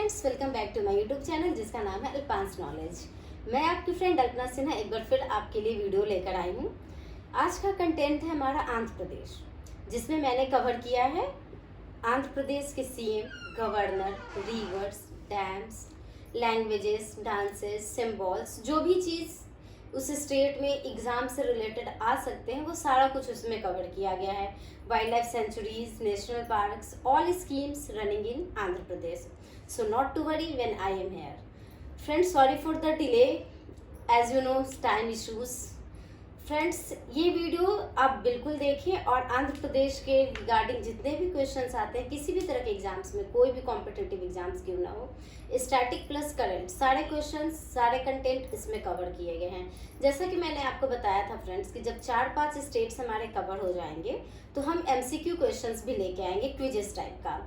Friends, welcome back to my YouTube channel जिसका नाम है अल्पांस नॉलेज। मैं आपकी फ्रेंड अल्पना सिन्हा एक बार फिर आपके लिए वीडियो लेकर आई हूँ। आज का कंटेंट है हमारा आंध्र प्रदेश, जिसमें मैंने कवर किया है आंध्र प्रदेश के CM, governor, reverse, dams, languages, dances, symbols, जो भी चीज़ उस स्टेट में एग्जाम से रिलेटेड आ सकते हैं वो सारा कुछ उसमें कवर किया गया है। Wild life sanctuaries, national parks, all schemes running in Andhra Pradesh. So not to worry when I am here. Friends, sorry for the delay, as you know time issues. Friends, ये वीडियो आप बिल्कुल देखिए और आंध्र प्रदेश के रिगार्डिंग जितने भी क्वेश्चंस आते हैं किसी भी तरह के एग्जाम्स में, कोई भी कॉम्पिटिटिव एग्जाम्स क्यों ना हो, स्टैटिक प्लस करंट, सारे क्वेश्चंस, सारे कंटेंट इसमें कवर किए गए हैं। जैसा कि मैंने आपको बताया था फ्रेंड्स कि जब 4-5 स्टेट्स हमारे कवर हो जाएंगे तो हम MCQ क्वेश्चंस भी लेके आएंगे क्विजेस टाइप का।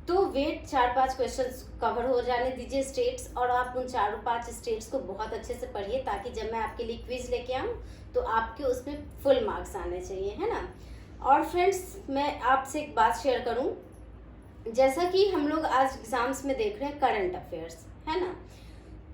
तो वेट 4-5 क्वेश्चंस कवर हो जाने दीजिए स्टेट्स, और आप उन 4-5 स्टेट्स को बहुत अच्छे से पढ़िए ताकि जब मैं आपके लिए क्विज लेके आऊँ तो आपके उसमें फुल मार्क्स आने चाहिए, है ना। और फ्रेंड्स, मैं आपसे एक बात शेयर करूं, जैसा कि हम लोग आज एग्जाम्स में देख रहे हैं करंट अफेयर्स, है ना।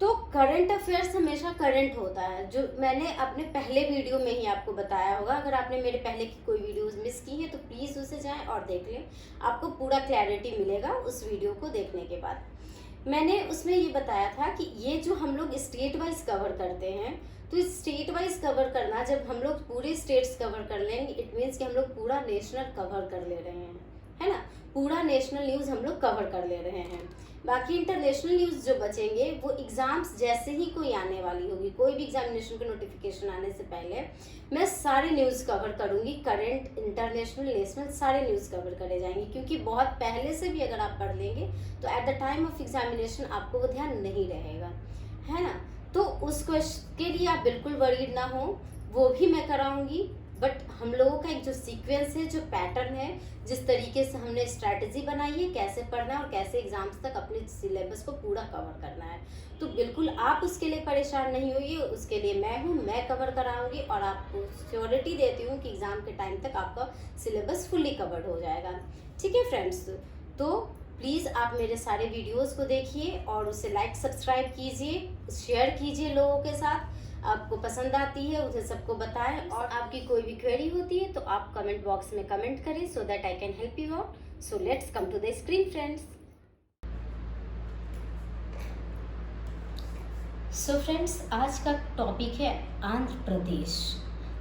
तो करंट अफेयर्स हमेशा करंट होता है, जो मैंने अपने पहले वीडियो में ही आपको बताया होगा। अगर आपने मेरे पहले की कोई वीडियोस मिस की है तो प्लीज़ उसे जाएं और देख लें, आपको पूरा क्लैरिटी मिलेगा उस वीडियो को देखने के बाद। मैंने उसमें ये बताया था कि ये जो हम लोग स्टेट वाइज कवर करते हैं, तो इस स्टेट वाइज कवर करना, जब हम लोग पूरे स्टेट्स कवर कर लेंगे इट मीन्स कि हम लोग पूरा नेशनल कवर कर ले रहे हैं, है ना। पूरा नेशनल न्यूज़ हम लोग कवर कर ले रहे हैं। बाकी इंटरनेशनल न्यूज़ जो बचेंगे वो एग्ज़ाम्स जैसे ही कोई आने वाली होगी, कोई भी एग्जामिनेशन का नोटिफिकेशन आने से पहले मैं सारे न्यूज़ कवर करूँगी। करंट, इंटरनेशनल, नेशनल सारे न्यूज़ कवर करे जाएंगे, क्योंकि बहुत पहले से भी अगर आप पढ़ लेंगे तो at the time of examination आपको वो ध्यान नहीं रहेगा, है ना। तो उस क्वेश्चन के लिए आप बिल्कुल वरीड ना हो, वो भी मैं कराऊंगी। बट हम लोगों का एक जो सीक्वेंस है, जो पैटर्न है, जिस तरीके से हमने स्ट्रैटेजी बनाई है, कैसे पढ़ना है और कैसे एग्जाम्स तक अपने सिलेबस को पूरा कवर करना है, तो बिल्कुल आप उसके लिए परेशान नहीं होइए। उसके लिए मैं हूँ, मैं कवर कराऊंगी और आपको श्योरिटी देती हूँ कि एग्ज़ाम के टाइम तक आपका सिलेबस फुल्ली कवर्ड हो जाएगा। ठीक है फ्रेंड्स, तो प्लीज़ आप मेरे सारे वीडियोस को देखिए और उसे लाइक, सब्सक्राइब कीजिए, शेयर कीजिए लोगों के साथ। आपको पसंद आती है उसे सबको बताएं, और आपकी कोई भी क्वेरी होती है तो आप कमेंट बॉक्स में कमेंट करें so that I can help you out. So let's come to the screen friends. So friends, आज का टॉपिक है Andhra Pradesh.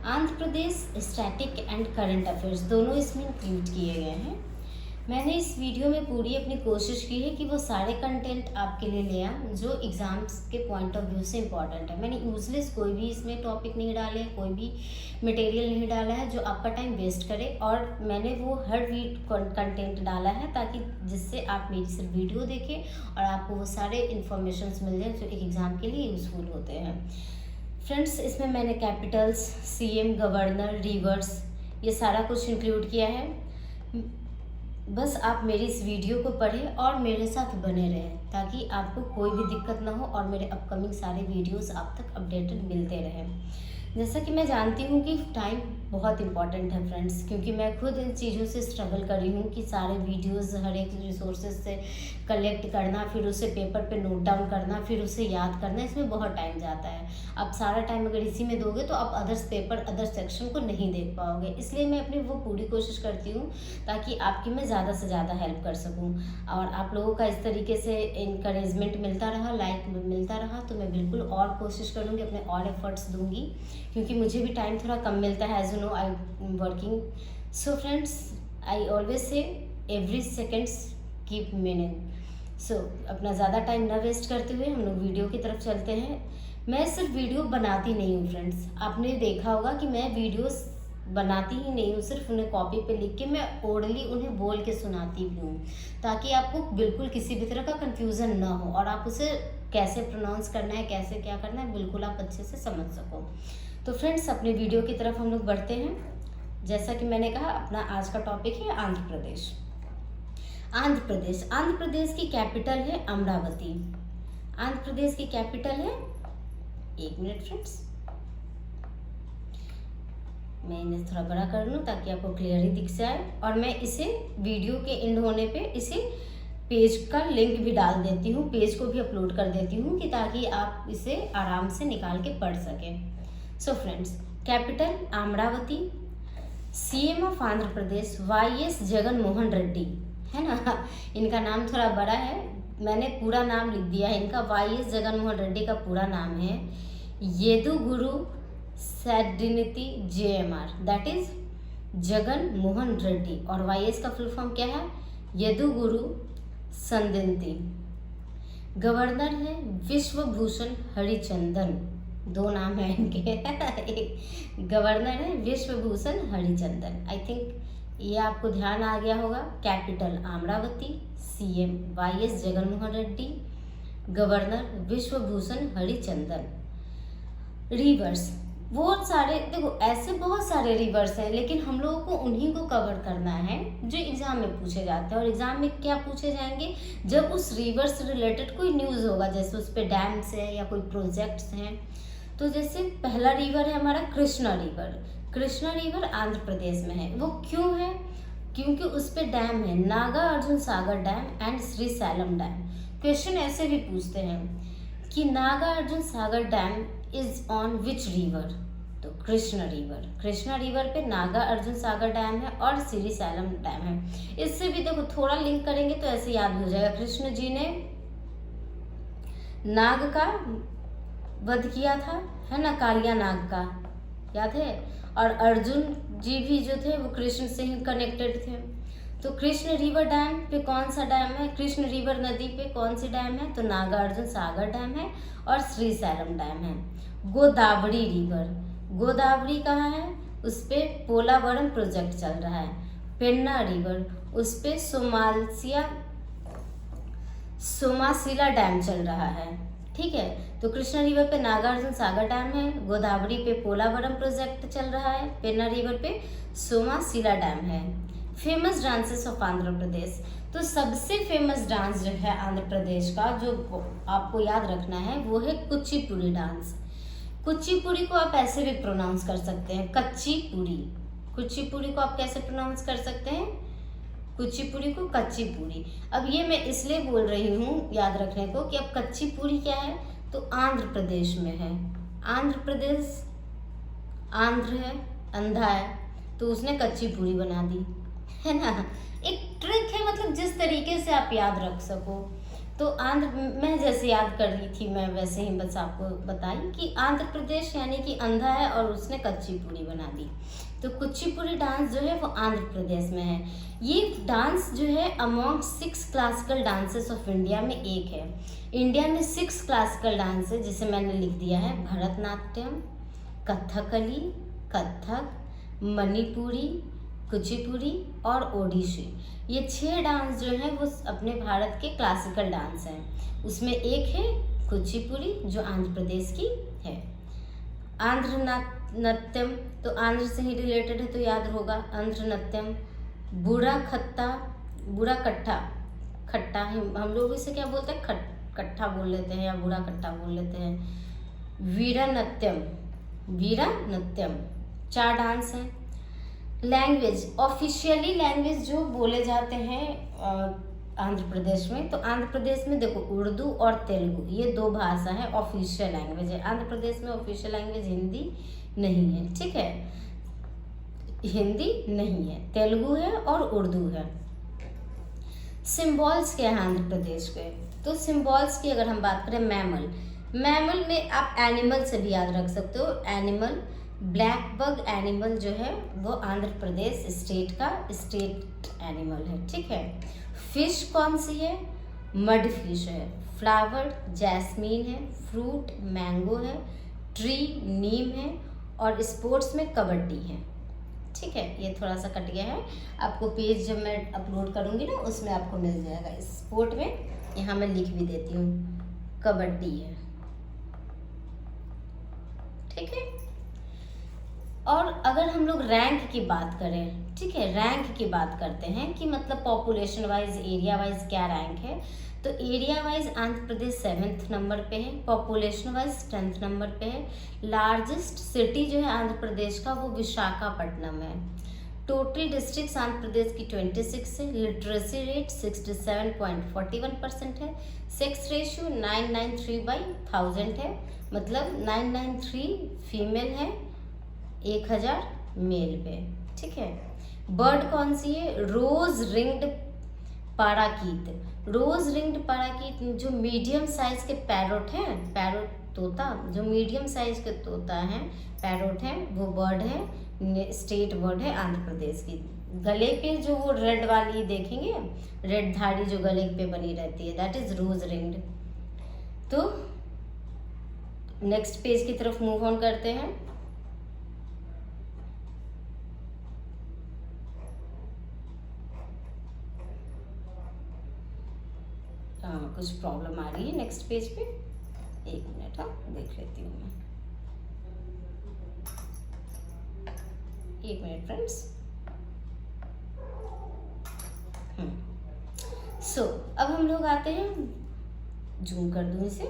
Andhra Pradesh static and current affairs दोनों इसमें इंक्लूड किए गए हैं। मैंने इस वीडियो में पूरी अपनी कोशिश की है कि वो सारे कंटेंट आपके लिए ले आऊँ जो एग्ज़ाम्स के पॉइंट ऑफ व्यू से इम्पॉर्टेंट है। मैंने यूजलेस कोई भी इसमें टॉपिक नहीं डाले, कोई भी मटेरियल नहीं डाला है जो आपका टाइम वेस्ट करे, और मैंने वो हर वीक कंटेंट डाला है ताकि जिससे आप मेरी सिर्फ वीडियो देखें और आपको वो सारे इन्फॉर्मेशंस मिल जाए जो एक एग्ज़ाम के लिए यूज़फुल होते हैं। फ्रेंड्स, इसमें मैंने कैपिटल्स, CM, गवर्नर, रिवर्स, ये सारा कुछ इंक्लूड किया है। बस आप मेरी इस वीडियो को पढ़ें और मेरे साथ बने रहें ताकि आपको कोई भी दिक्कत ना हो और मेरे अपकमिंग सारे वीडियोस आप तक अपडेटेड मिलते रहें। जैसा कि मैं जानती हूँ कि टाइम बहुत इंपॉर्टेंट है फ्रेंड्स, क्योंकि मैं खुद इन चीज़ों से स्ट्रगल कर रही हूँ कि सारे वीडियोस हर एक रिसोर्सेज से कलेक्ट करना, फिर उसे पेपर पे नोट डाउन करना, फिर उसे याद करना, इसमें बहुत टाइम जाता है। आप सारा टाइम अगर इसी में दोगे तो आप अदर्स पेपर, अदर सेक्शन को नहीं देख पाओगे। इसलिए मैं अपनी वो पूरी कोशिश करती हूँ ताकि आपकी मैं ज़्यादा से ज़्यादा हेल्प कर सकूँ, और आप लोगों का इस तरीके से इनकरेजमेंट मिलता रहा, लाइक मिलता रहा, तो मैं बिल्कुल और कोशिश करूँगी, अपने और एफर्ट्स दूँगी, क्योंकि मुझे भी टाइम थोड़ा कम मिलता है। As you know I am working. So friends, I always say every seconds keep meaning. So अपना ज़्यादा टाइम ना वेस्ट करते हुए हम लोग वीडियो की तरफ चलते हैं। मैं सिर्फ वीडियो बनाती नहीं हूँ फ्रेंड्स, आपने देखा होगा कि मैं वीडियोस बनाती ही नहीं हूँ, सिर्फ उन्हें कॉपी पे लिख के मैं ओरली उन्हें बोल के सुनाती भी हूँ, ताकि आपको बिल्कुल किसी भी तरह का कन्फ्यूज़न ना हो और आप उसे कैसे प्रोनाउंस करना है, कैसे क्या करना है, बिल्कुल आप अच्छे से समझ सको। तो फ्रेंड्स, अपने वीडियो की तरफ हम लोग बढ़ते हैं। जैसा कि मैंने कहा, अपना आज का टॉपिक है आंध्र प्रदेश। आंध्र प्रदेश, आंध्र प्रदेश की कैपिटल है अमरावती। आंध्र प्रदेश की कैपिटल है, एक मिनट फ्रेंड्स, मैं इन्हें थोड़ा बड़ा कर लूँ ताकि आपको क्लियरली दिख जाए, और मैं इसे वीडियो के एंड होने पे इसे पेज का लिंक भी डाल देती हूँ, पेज को भी अपलोड कर देती हूँ कि ताकि आप इसे आराम से निकाल के पढ़ सकें। So friends, capital Amaravati, CM of Andhra Pradesh YS Jagan Mohan Reddy, है ना। इनका नाम थोड़ा बड़ा है, मैंने पूरा नाम लिख दिया है इनका। वाईएस जगन मोहन रेड्डी का पूरा नाम है येदुगुरु सैडिनिटी जेएमआर, दैट इज जगन मोहन रेड्डी। और वाईएस का फुल फॉर्म क्या है? येदुगुरु संदिन्ती। गवर्नर है विश्वभूषण हरिचंदन, दो नाम है इनके। एक गवर्नर है विश्वभूषण हरिचंदन। आई थिंक ये आपको ध्यान आ गया होगा। Capital Amaravati, CM YS Jagan Mohan Reddy, governor Vishwabhushan Harichandan. Rivers, बहुत सारे, देखो ऐसे बहुत सारे रिवर्स हैं, लेकिन हम लोगों को उन्हीं को कवर करना है जो एग्जाम में पूछे जाते हैं। और एग्जाम में क्या पूछे जाएंगे? जब उस रिवर से रिलेटेड कोई न्यूज़ होगा, जैसे उस पर डैम्स है या कोई प्रोजेक्ट्स हैं। तो जैसे पहला रिवर है हमारा कृष्णा रिवर। कृष्णा रिवर आंध्र प्रदेश में है। वो क्यों है? क्योंकि उस पे डैम है, Naga Arjun Sagar dam and Sri Sailam dam. Question ऐसे भी पूछते हैं कि Naga Arjun Sagar dam is on which river? तो कृष्णा रिवर। कृष्णा रिवर पे नागा अर्जुन सागर डैम है और श्री सैलम डैम है। इससे भी देखो थोड़ा लिंक करेंगे तो ऐसे याद हो जाएगा। कृष्ण जी ने नाग का वध किया था, है ना, कालिया नाग का, याद है। और अर्जुन जी भी जो थे वो कृष्ण से ही कनेक्टेड थे। तो कृष्ण रिवर डैम पे कौन सा डैम है? कृष्ण रिवर नदी पे कौन सी डैम है? तो नागा अर्जुन सागर डैम है और श्री सैलम डैम है। गोदावरी रिवर, गोदावरी कहाँ है? उस पे पोलावरम प्रोजेक्ट चल रहा है। पेन्ना रिवर, उस पे सोमासिला डैम चल रहा है, ठीक है। तो कृष्णा रिवर पे नागार्जुन सागर डैम है, गोदावरी पे पोलावरम प्रोजेक्ट चल रहा है, पेन्ना रिवर पे सोमासिला डैम है। फेमस डांसेस ऑफ आंध्र प्रदेश, तो सबसे फेमस डांस जो है आंध्र प्रदेश का, जो आपको याद रखना है, वो है कुचिपुड़ी डांस। कुचिपुड़ी को आप ऐसे भी प्रोनाउंस कर सकते हैं, कच्ची पूड़ी। कुचिपुड़ी को आप कैसे प्रोनाउंस कर सकते हैं? कुचिपुड़ी को कच्ची पूड़ी। अब ये मैं इसलिए बोल रही हूँ याद रखने को कि अब कच्ची पूड़ी क्या है? तो आंध्र प्रदेश में है। आंध्र प्रदेश, आंध्र है, अंधा है, तो उसने कच्ची पूड़ी बना दी, है ना। एक ट्रिक है, मतलब जिस तरीके से आप याद रख सको। तो आंध्र, मैं जैसे याद कर रही थी मैं वैसे ही बस आपको बताई कि आंध्र प्रदेश यानी कि अंधा है और उसने कच्ची पूड़ी बना दी। तो कुचिपुड़ी डांस जो है वो आंध्र प्रदेश में है। ये डांस जो है among 6 classical dances of India में एक है। इंडिया में 6 क्लासिकल डांस है, जिसे मैंने लिख दिया है भरतनाट्यम, कथकली, कथक, मणिपुरी, कुचिपुड़ी और ओडिसी। ये 6 डांस जो है वो अपने भारत के क्लासिकल डांस हैं। उसमें एक है कुचिपुड़ी जो आंध्र प्रदेश की है। आंध्र नृत्यम, तो आंध्र से ही रिलेटेड है तो याद होगा आंध्र नृत्यम। बूढ़ा कट्ठा, खट्टा है, हम लोग इसे क्या बोलते हैं? कट्ठा बोल लेते हैं या बूढ़ा कट्टा बोल लेते हैं। वीरा नृत्यम, 4 डांस हैं। लैंग्वेज, ऑफिशियली लैंग्वेज जो बोले जाते हैं आंध्र प्रदेश में, तो आंध्र प्रदेश में देखो उर्दू और तेलुगु, ये 2 भाषा है, ऑफिशियल लैंग्वेज है। आंध्र प्रदेश में ऑफिशियल लैंग्वेज हिंदी नहीं है, ठीक है, हिंदी नहीं है, तेलुगु है और उर्दू है। सिंबल्स क्या है आंध्र प्रदेश के? तो सिंबल्स की अगर हम बात करें, मैमल में आप एनिमल से भी याद रख सकते हो। एनिमल, ब्लैक बग एनिमल जो है वो आंध्र प्रदेश स्टेट का स्टेट एनिमल है, ठीक है। फिश कौन सी है? मड फिश है। फ्लावर, जैस्मीन है। फ्रूट, मैंगो है। ट्री, नीम है। और स्पोर्ट्स में कबड्डी है, ठीक है। ये थोड़ा सा कट गया है, आपको पेज जब मैं अपलोड करूँगी ना उसमें आपको मिल जाएगा। स्पोर्ट में यहाँ मैं लिख भी देती हूँ, कबड्डी है, ठीक है। और अगर हम लोग रैंक की बात करें, ठीक है, रैंक की बात करते हैं कि मतलब पॉपुलेशन वाइज, एरिया वाइज क्या रैंक है। तो area wise Andhra Pradesh 7th number पे है, पॉपुलेशन वाइज 10th नंबर पे है। लार्जेस्ट सिटी जो है आंध्र प्रदेश का वो विशाखापट्टनम है। टोटल डिस्ट्रिक्ट आंध्र प्रदेश की 26 है। लिटरेसी रेट 67.41% है। सेक्स रेशियो 993/1000 है, मतलब 993 फीमेल है 1000 मेल पे। ठीक है। बर्ड कौन सी है? रोज रिंग्ड पैराकीट। रोज रिंग्ड पैराकीट जो मीडियम साइज के पैरोट हैं, पैरोट तोता, जो मीडियम साइज के तोता है, पैरोट है, वो बर्ड है, स्टेट बर्ड है आंध्र प्रदेश की। गले पे जो वो रेड वाली देखेंगे, रेड धारी जो गले पे बनी रहती है, दैट इज रोज रिंग्ड। तो नेक्स्ट पेज की तरफ मूव ऑन करते हैं। कुछ प्रॉब्लम आ रही है नेक्स्ट पेज पे, एक मिनट, देख लेती हूँ मैं, एक मिनट फ्रेंड्स। सो अब हम लोग आते हैं, जूम कर दूँ इसे,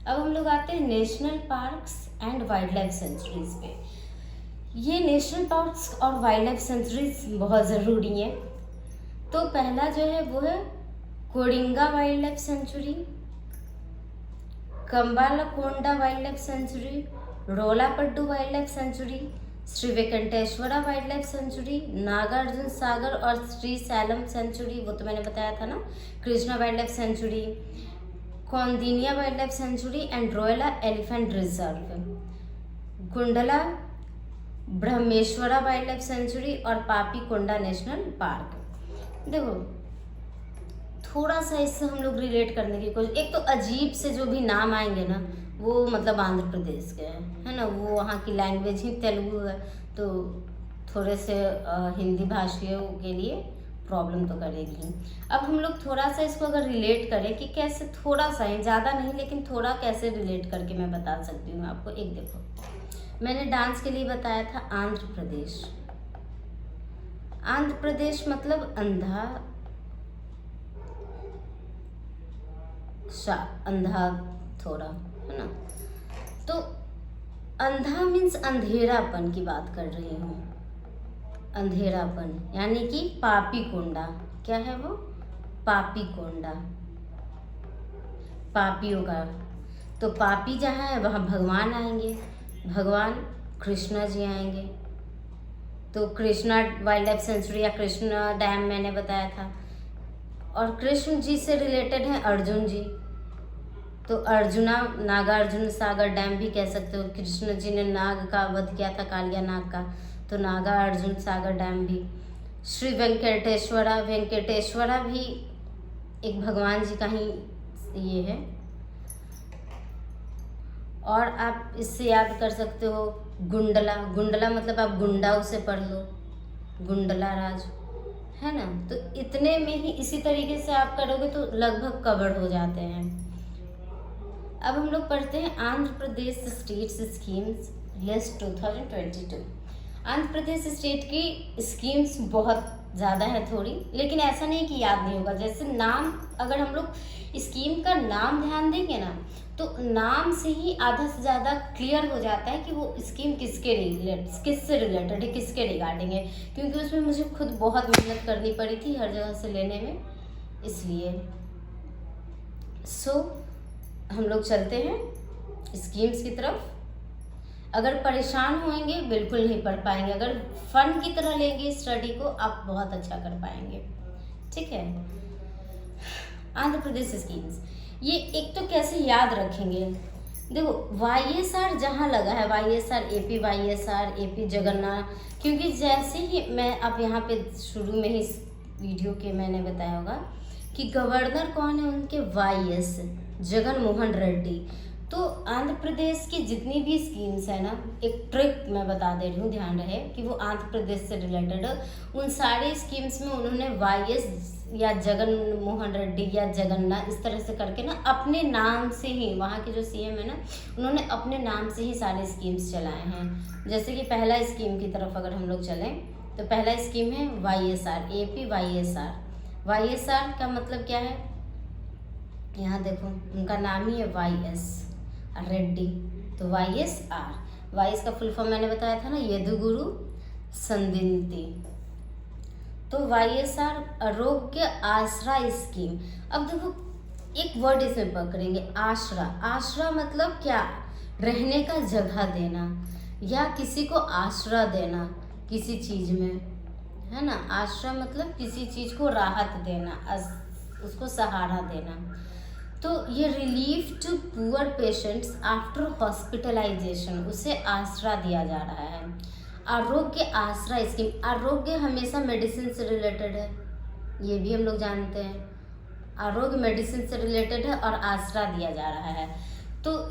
अब हम लोग आते हैं national parks and wild life sanctuaries पे। ये नेशनल पार्क्स और वाइल्ड लाइफ सेंचुरीज बहुत ज़रूरी है। तो पहला जो है वो है Coringa wild life sanctuary, Kambalakonda wild life sanctuary, Rollapadu wild life sanctuary, Sri Venkateswara wild life sanctuary, Nagarjuna Sagar और श्री सैलम सेंचुरी, वो तो मैंने बताया था ना, Krishna wild life sanctuary, Kaundinya wild life sanctuary and Rayala elephant reserve, Gundla Brahmeswara wild life sanctuary और पापी कोंडा नेशनल पार्क। देखो थोड़ा सा इससे हम लोग रिलेट करने की कोशिश, एक तो अजीब से जो भी नाम आएंगे ना वो मतलब आंध्र प्रदेश के हैं, है ना, वो वहाँ की लैंग्वेज ही तेलुगु है, तो थोड़े से हिंदी भाषियों के लिए प्रॉब्लम तो करेगी। अब हम लोग थोड़ा सा इसको अगर रिलेट करें कि कैसे, थोड़ा सा ही, ज़्यादा नहीं लेकिन थोड़ा कैसे रिलेट करके मैं बता सकती हूँ आपको। एक देखो, मैंने डांस के लिए बताया था आंध्र प्रदेश। आंध्र प्रदेश मतलब अंधा, अंधा थोड़ा, है ना, तो अंधा मीन्स अंधेरापन की बात कर रही हूँ, अंधेरापन, यानी कि पापी कोंडा। क्या है वो? पापी कोंडा, पापियों का। तो पापी जहाँ है वहाँ भगवान आएंगे, भगवान कृष्णा जी आएंगे। तो कृष्णा वाइल्ड लाइफ सेंचुरी या कृष्णा डैम मैंने बताया था, और कृष्ण जी से रिलेटेड हैं अर्जुन जी, तो अर्जुना, नागार्जुन सागर डैम भी कह सकते हो। कृष्ण जी ने नाग का वध किया था, कालिया नाग का, तो नागा अर्जुन सागर डैम भी। श्री वेंकटेश्वरा, वेंकटेश्वरा भी एक भगवान जी का ही ये है। और आप इससे याद कर सकते हो गुंडला, गुंडला मतलब आप गुंडा उसे पढ़ लो, गुंडला राज, है ना। तो इतने में ही इसी तरीके से आप करोगे तो लगभग कवर हो जाते हैं। अब हम लोग पढ़ते हैं Andhra Pradesh states schemes list 2022। Andhra Pradesh state की स्कीम्स बहुत ज़्यादा है थोड़ी, लेकिन ऐसा नहीं कि याद नहीं होगा। जैसे नाम, अगर हम लोग स्कीम का नाम ध्यान देंगे ना, तो नाम से ही आधा से ज़्यादा क्लियर हो जाता है कि वो स्कीम किससे रिलेटेड है, किसके रिगार्डिंग है, क्योंकि उसमें मुझे खुद बहुत मेहनत करनी पड़ी थी हर जगह से लेने में, इसलिए। हम लोग चलते हैं स्कीम्स की तरफ। अगर परेशान होंगे बिल्कुल नहीं पढ़ पाएंगे, अगर फन की तरह लेंगे स्टडी को आप बहुत अच्छा कर पाएंगे। ठीक है। आंध्र प्रदेश स्कीम्स, ये एक तो कैसे याद रखेंगे, देखो YSR जहाँ लगा है, YSR AP, YSR AP Jagannath, क्योंकि जैसे ही मैं अब यहाँ पे शुरू में ही इस वीडियो के मैंने बताया होगा कि गवर्नर कौन है उनके, YS जगन मोहन रेड्डी। तो आंध्र प्रदेश की जितनी भी स्कीम्स है ना, एक ट्रिक मैं बता दे रही हूँ, ध्यान रहे कि वो आंध्र प्रदेश से रिलेटेड है। उन सारी स्कीम्स में उन्होंने YS या जगन मोहन रेड्डी या जगन्नाथ इस तरह से करके ना अपने नाम से ही, वहाँ के जो CM है ना, उन्होंने अपने नाम से ही सारे स्कीम्स चलाए हैं। जैसे कि पहला स्कीम की तरफ अगर हम लोग चलें तो पहला स्कीम है YSR AP YSR। YSR का मतलब क्या है, यहाँ देखो उनका नाम ही है YS रेड्डी, तो YSR। YS का फुल फॉर्म मैंने बताया था ना, यदुगुरु संदिंती, तो YSR आरोग्य आसरा स्कीम। अब देखो एक वर्ड इसमें पकड़ेंगे, आसरा। आसरा मतलब क्या? रहने का जगह देना या किसी को आसरा देना किसी चीज में, है ना। आसरा मतलब किसी चीज को राहत देना, उसको सहारा देना। तो ये relief to poor patients after hospitalisation, उसे आसरा दिया जा रहा है। आरोग्य आसरा स्कीम, आरोग्य हमेशा मेडिसिन से रिलेटेड है, ये भी हम लोग जानते हैं। आरोग्य मेडिसिन से रिलेटेड है और आसरा दिया जा रहा है। तो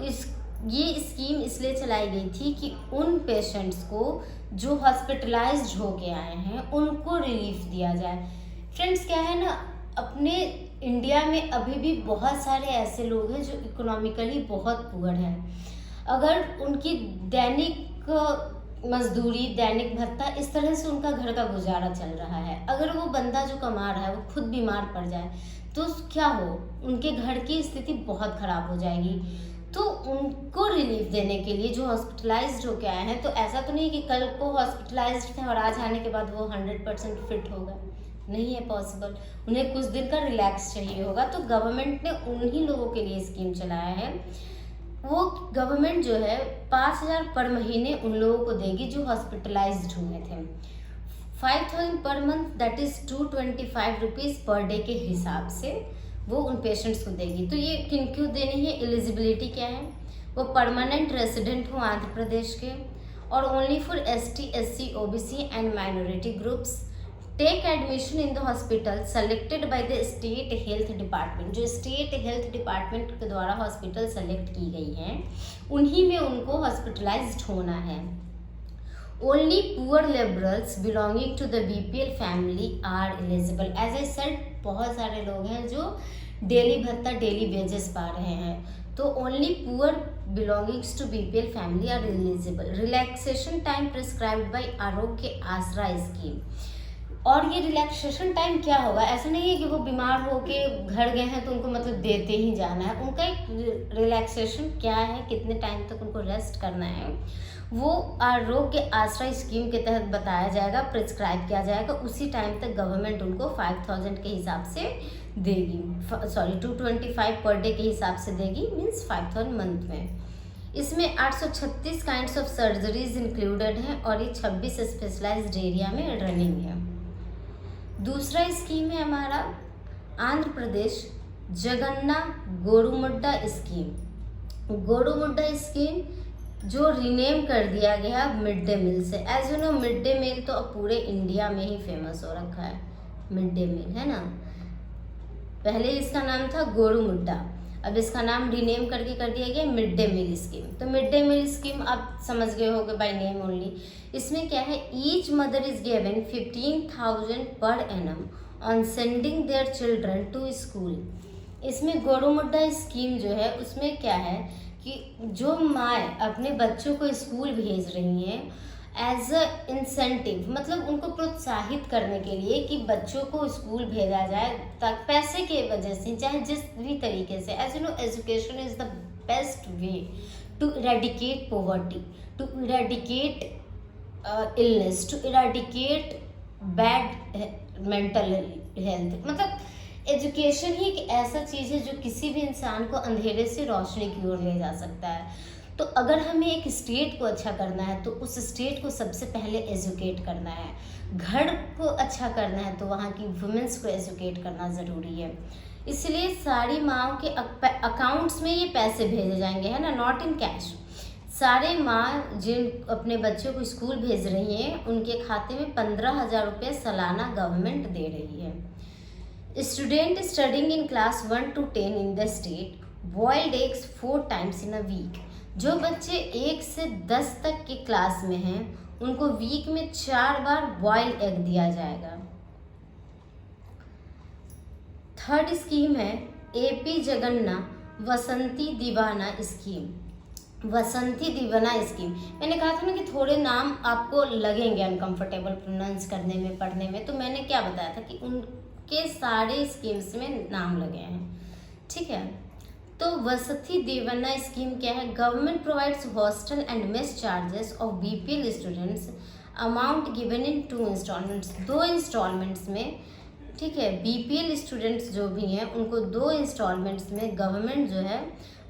ये स्कीम इसलिए चलाई गई थी कि उन पेशेंट्स को जो हॉस्पिटलाइज्ड होके आए हैं उनको रिलीफ दिया जाए। फ्रेंड्स क्या है ना, अपने इंडिया में अभी भी बहुत सारे ऐसे लोग हैं जो इकोनॉमिकली बहुत पुअर हैं। अगर उनकी दैनिक मजदूरी, दैनिक भत्ता, इस तरह से उनका घर का गुजारा चल रहा है, अगर वो बंदा जो कमा रहा है वो खुद बीमार पड़ जाए तो क्या हो, उनके घर की स्थिति बहुत खराब हो जाएगी। तो उनको रिलीफ देने के लिए जो हॉस्पिटलाइज्ड होके आए हैं, तो ऐसा तो नहीं कि कल को हॉस्पिटलाइज्ड थे और आज आने के बाद वो 100% फिट होगा, नहीं है पॉसिबल। उन्हें कुछ दिन का रिलैक्स चाहिए होगा। तो गवर्नमेंट ने उन्हीं लोगों के लिए स्कीम चलाया है। वो गवर्नमेंट जो है 5,000 पर महीने उन लोगों को देगी जो हॉस्पिटलाइज्ड हुए थे। 5,000 per month, that is 225 rupees per day के हिसाब से वो उन पेशेंट्स को देगी। तो ये किन क्यों देनी है? एलिजिबिलिटी क्या है? वो परमानेंट रेसिडेंट हो आंध्र प्रदेश के, और only for ST, SC, OBC and minority groups. Take admission in the hospital selected by the state health department. जो स्टेट हेल्थ डिपार्टमेंट के द्वारा हॉस्पिटल सेलेक्ट की गई हैं उन्हीं में उनको हॉस्पिटलाइज्ड होना है। Only poor labourers belonging to the BPL family are eligible. As I said, बहुत सारे लोग हैं जो डेली भत्ता, डेली वेजेस पा रहे हैं, तो only poor belongings to BPL family are eligible. Relaxation time prescribed by Aarogya Asara scheme. और ये रिलैक्सेशन टाइम क्या होगा? ऐसा नहीं है कि वो बीमार होके घर गए हैं तो उनको मतलब देते ही जाना है। उनका एक रिलैक्सेशन क्या है, कितने टाइम तक उनको रेस्ट करना है, वो आरोग्य आश्रय स्कीम के तहत बताया जाएगा, प्रिस्क्राइब किया जाएगा। उसी टाइम तक गवर्नमेंट उनको 5,000 के हिसाब से देगी, 225 पर डे के हिसाब से देगी, मीन्स 5,000 मंथ में। इसमें 836 काइंड्स ऑफ सर्जरीज इंक्लूडेड हैं और ये 26 स्पेशलाइज्ड एरिया में रनिंग है। दूसरा स्कीम है हमारा आंध्र प्रदेश जगन्ना गोरुमुड्डा स्कीम। गोरुमुड्डा स्कीम जो रीनेम कर दिया गया मिड डे मील से। As you know, mid day meal तो अब पूरे इंडिया में ही फेमस हो रखा है, मिड डे मील, है ना। पहले इसका नाम था गोरुमुड्डा, अब इसका नाम रीनेम करके कर दिया गया मिड डे मील स्कीम। तो मिड डे मील स्कीम आप समझ गए होंगे बाय नेम ओनली। इसमें क्या है, each mother is given 15,000 per annum on sending their children to school. इसमें गोरुमुड्डा स्कीम जो है उसमें क्या है कि जो माएँ अपने बच्चों को स्कूल भेज रही हैं एज अ इंसेंटिव, मतलब उनको प्रोत्साहित करने के लिए कि बच्चों को स्कूल भेजा जाए, ताकि पैसे के वजह से, चाहे जिस भी तरीके से। As you know, education is the best way to eradicate poverty, to eradicate illness, to eradicate bad mental health. मतलब एजुकेशन ही एक ऐसा चीज़ है जो किसी भी इंसान को अंधेरे से रोशनी की ओर ले जा सकता है। तो अगर हमें एक स्टेट को अच्छा करना है तो उस स्टेट को सबसे पहले एजुकेट करना है। घर को अच्छा करना है तो वहाँ की वुमेंस को एजुकेट करना ज़रूरी है। इसलिए सारी माँओं के अकाउंट्स में ये पैसे भेजे जाएंगे, है ना, नॉट इन कैश। सारे माँ जिन अपने बच्चों को स्कूल भेज रही हैं उनके खाते में 15,000 रुपये सालाना गवर्नमेंट दे रही है। Student studying in class 1 to 10 in the state boiled eggs 4 times in a week. जो बच्चे 1 से 10 तक की क्लास में हैं उनको वीक में 4 बार बॉयल एग दिया जाएगा। थर्ड स्कीम है AP जगन्ना वसंती दीवाना स्कीम। वसंती दीवाना स्कीम, मैंने कहा था ना कि थोड़े नाम आपको लगेंगे अनकंफर्टेबल प्रोनाउंस करने में, पढ़ने में, तो मैंने क्या बताया था कि उनके सारे स्कीम्स में नाम लगे हैं, ठीक है। तो वसंती दीवाना स्कीम क्या है? Government provides hostel and mess charges of BPL students amount given in 2 instalments, 2 instalments में, ठीक है। बीपीएल स्टूडेंट्स जो भी हैं उनको 2 इंस्टॉलमेंट्स में गवर्नमेंट जो है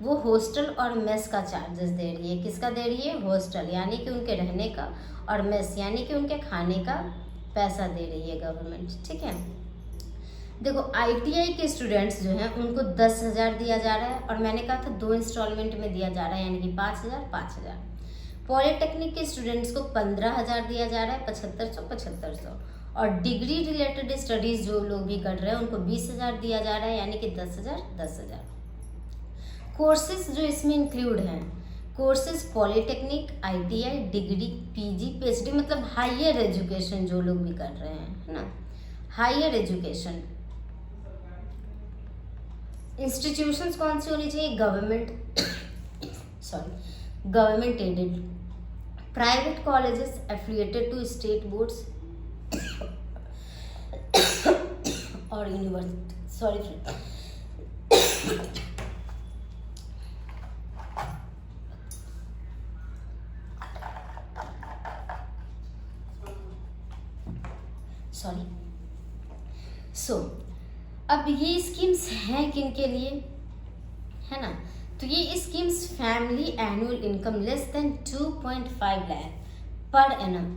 वो हॉस्टल और मेस का चार्जेस दे रही है। किसका दे रही है? हॉस्टल यानी कि उनके रहने का, और मेस यानी कि उनके खाने का पैसा दे रही है गवर्नमेंट, ठीक है। देखो आईटीआई के स्टूडेंट्स जो हैं उनको 10,000 दिया जा रहा है, और मैंने कहा था 2 इंस्टॉलमेंट में दिया जा रहा है यानी कि 5,000। पॉलिटेक्निक के स्टूडेंट्स को 15,000 दिया जा रहा है, 7500। और डिग्री रिलेटेड स्टडीज़ जो लोग भी कर रहे हैं उनको 20,000 दिया जा रहा है यानी कि 10,000। कोर्सेज जो इसमें इंक्लूड हैं, courses polytechnic, ITI, degree, PG, PhD, मतलब हायर एजुकेशन जो लोग भी कर रहे हैं, है ना, हायर एजुकेशन। इंस्टीट्यूशंस कौन सी होनी चाहिए? Government aided, private colleges affiliated to state boards और यूनिवर्सिटी, अब ये स्कीम्स हैं किन के लिए, है ना, तो ये schemes family annual income less than 2.5 lakh per annum,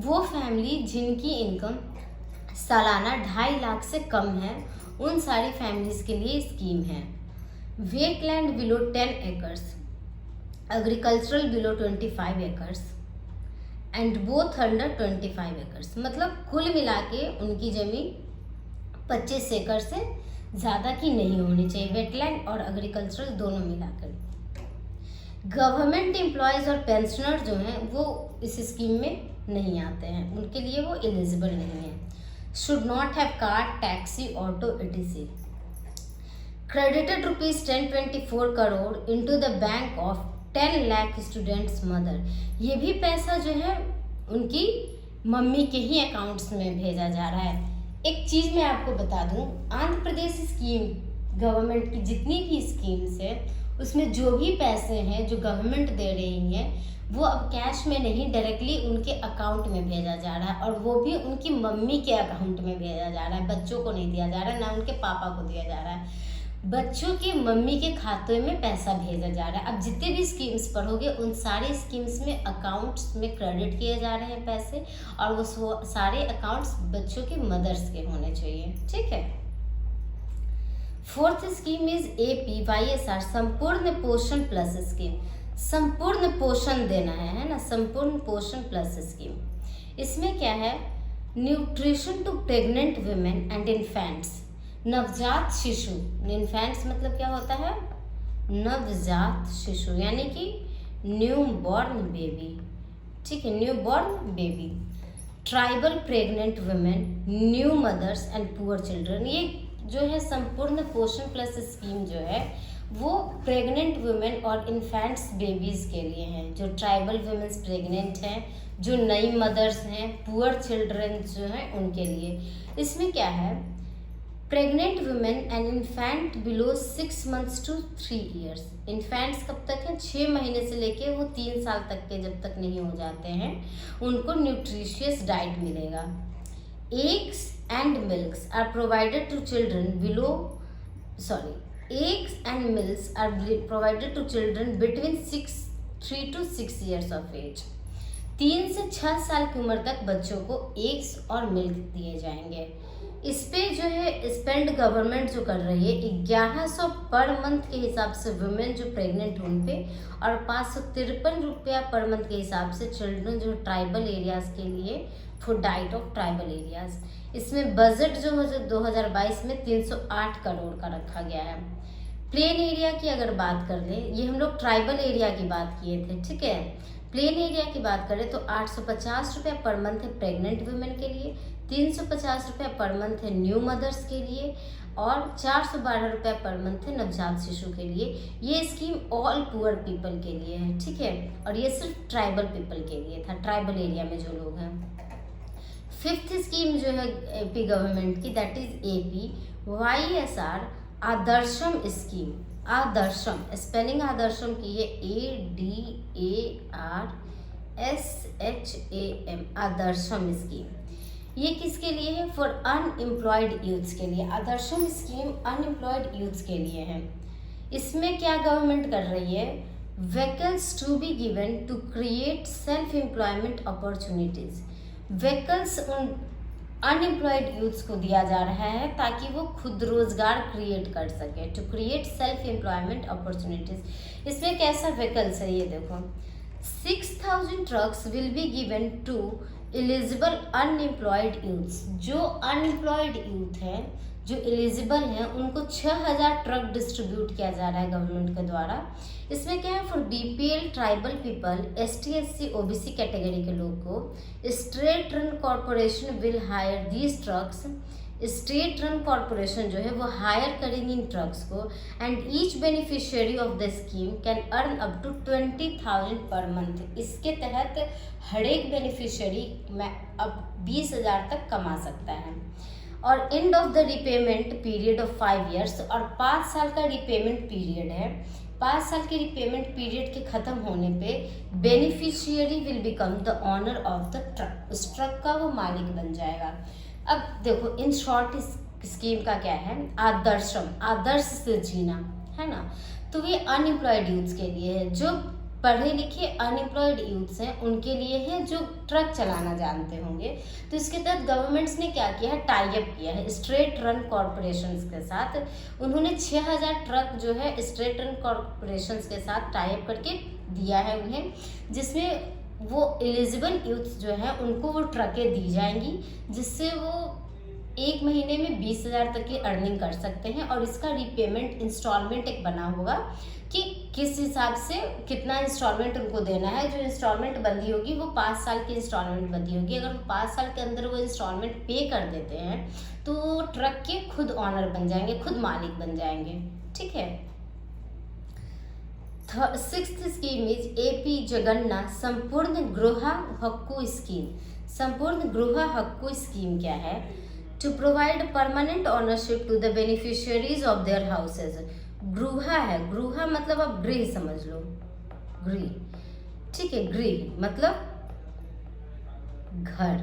वो फैमिली जिनकी इनकम सालाना 2.5 लाख से कम है उन सारी फैमिलीज के लिए स्कीम है। Wetland below 10 acres, agricultural below 25 acres and both under 25 acres, मतलब कुल मिला के उनकी ज़मीन 25 एकड़ से ज़्यादा की नहीं होनी चाहिए, वेटलैंड और एग्रीकल्चरल दोनों मिलाकर। गवर्नमेंट एम्प्लॉयज़ और पेंशनर जो हैं वो इस स्कीम में नहीं आते हैं, उनके लिए वो एलिजिबल नहीं है। Should not have car, taxi, auto etc। Credited ₹1024 crore into the bank of 10 lakh students mother, ये भी पैसा जो है उनकी मम्मी के ही अकाउंट्स में भेजा जा रहा है। एक चीज़ मैं आपको बता दूं, आंध्र प्रदेश स्कीम गवर्नमेंट की जितनी भी स्कीम्स है उसमें जो भी पैसे हैं जो गवर्नमेंट दे रही है वो अब कैश में नहीं, डायरेक्टली उनके अकाउंट में भेजा जा रहा है, और वो भी उनकी मम्मी के अकाउंट में भेजा जा रहा है। बच्चों को नहीं दिया जा रहा है, ना उनके पापा को दिया जा रहा है, बच्चों की मम्मी के खाते में पैसा भेजा जा रहा है। अब जितने भी स्कीम्स पढ़ोगे उन सारे स्कीम्स में अकाउंट्स में क्रेडिट किए जा रहे हैं पैसे, और वो सारे अकाउंट्स बच्चों के मदर्स के होने चाहिए, ठीक है। फोर्थ स्कीम इज APYSR, संपूर्ण पोषण प्लस स्कीम, संपूर्ण पोषण देना है ना, संपूर्ण पोषण प्लस स्कीम। इसमें क्या है? Nutrition to pregnant women and infants, नवजात शिशु, इन्फेंट्स मतलब क्या होता है? नवजात शिशु यानी कि न्यू बॉर्न बेबी, ठीक है, new born baby. Tribal pregnant women, new mothers and poor children, ये जो है संपूर्ण पोषण प्लस स्कीम जो है वो प्रेग्नेंट वुमेन और इन्फेंट्स बेबीज़ के लिए हैं, जो ट्राइबल वुमेन्स प्रेग्नेंट हैं, जो नई मदर्स हैं, पुअर चिल्ड्रन जो हैं उनके लिए। इसमें क्या है? Pregnant women and infant below 6 months to 3 years, infants कब तक है? 6 महीने से लेके वो 3 साल तक के जब तक नहीं हो जाते हैं उनको न्यूट्रिशियस डाइट मिलेगा। Eggs and milks are provided to children below eggs and milks are provided to children between 3 to 6 years of age। 3 से 6 साल की उम्र तक बच्चों को एग्स और मिल्क दिए जाएंगे। इस पे जो है स्पेंड गवर्नमेंट जो कर रही है 1100 पर मंथ के हिसाब से वुमेन जो प्रेग्नेंट उन पे, और 553 रुपया पर मंथ के हिसाब से चिल्ड्रन जो ट्राइबल एरियाज़ के लिए for diet of tribal areas. इसमें बजट जो है 2022 में 308 करोड़ का रखा गया है। प्लेन एरिया की अगर बात कर ले, ये हम लोग ट्राइबल एरिया की बात किए थे, ठीक है। प्लेन एरिया की बात करें तो 850 रुपया पर मंथ है प्रेग्नेंट वुमेन के लिए, 350 रुपया पर मंथ है न्यू मदर्स के लिए, और 412 रुपया पर मंथ है नवजात शिशु के लिए। ये स्कीम ऑल पुअर पीपल के लिए है, ठीक है, और ये सिर्फ ट्राइबल पीपल के लिए था, ट्राइबल एरिया में जो लोग हैं। 5th स्कीम जो है एपी गवर्नमेंट की, that is APYSR Adarsham scheme. Adarsham spelling Adarsham की है SHAM आदर्शम स्कीम। ये किसके लिए है? फॉर अनएम्प्लॉयड यूथ्स के लिए। आदर्शम स्कीम अनएम्प्लॉयड यूथ्स के लिए है। इसमें क्या गवर्नमेंट कर रही है? Vehicles to be given to create self employment opportunities. Vehicles उन अनएम्प्लॉयड यूथ्स को दिया जा रहा है ताकि वो खुद रोजगार क्रिएट कर सके, to create self employment opportunities. इसमें कैसा व्हीकल्स है ये देखो। 6000 trucks will be given to eligible unemployed youths. जो अनएम्प्लॉयड यूथ है, जो एलिजिबल हैं, उनको 6000 ट्रक डिस्ट्रीब्यूट किया जा रहा है गवर्नमेंट के द्वारा। इसमें क्या है? For BPL tribal people, ST SC OBC category के लोग को state run corporation will hire these trucks. State run corporation जो है वो हायर करेंगी इन ट्रक्स को। And each beneficiary of the scheme can earn up to 20,000 per month. इसके तहत हर एक बेनिफिशियरी में अब 20,000 तक कमा सकता है। और end of the repayment period of 5 years, और 5 साल का रिपेमेंट पीरियड है। 5 साल के रिपेमेंट पीरियड के खत्म होने पे beneficiary will become the owner of the truck. उस ट्रक का वो मालिक बन जाएगा। अब देखो इन शॉर्ट इस स्कीम का क्या है? आदर्शम, आदर्श से जीना, है ना। तो ये अनएम्प्लॉयड यूथ्स के लिए है। जो पढ़े लिखे अनएम्प्लॉयड यूथ्स हैं उनके लिए है, जो ट्रक चलाना जानते होंगे। तो इसके तहत गवर्नमेंट्स ने क्या किया है? टाई अप किया है स्टेट रन कॉरपोरेशंस के साथ। उन्होंने 6000 ट्रक जो है स्टेट रन कॉरपोरेशंस के साथ टाई अप करके दिया है उन्हें, जिसमें वो एलिजिबल यूथ्स जो है उनको वो ट्रकें दी जाएंगी, जिससे वो 1 महीने में 20,000 तक की अर्निंग कर सकते हैं। और इसका रिपेमेंट इंस्टॉलमेंट एक बना होगा कि किस हिसाब से कितना इंस्टॉलमेंट उनको देना है। जो इंस्टॉलमेंट बंदी होगी वो 5 साल की इंस्टॉलमेंट बंदी होगी। अगर वो 5 साल के अंदर वो इंस्टॉलमेंट पे कर देते हैं तो ट्रक के खुद ऑनर बन जाएंगे, खुद मालिक बन जाएंगे। ठीक है। 6th scheme is AP Jagananna संपूर्ण गृह हक्कू स्कीम। संपूर्ण गृह हक्कू स्कीम क्या है? To provide permanent ownership to the beneficiaries of their houses. गृह है, गृह मतलब आप गृह समझ लो, गृह, ठीक है। गृह मतलब घर,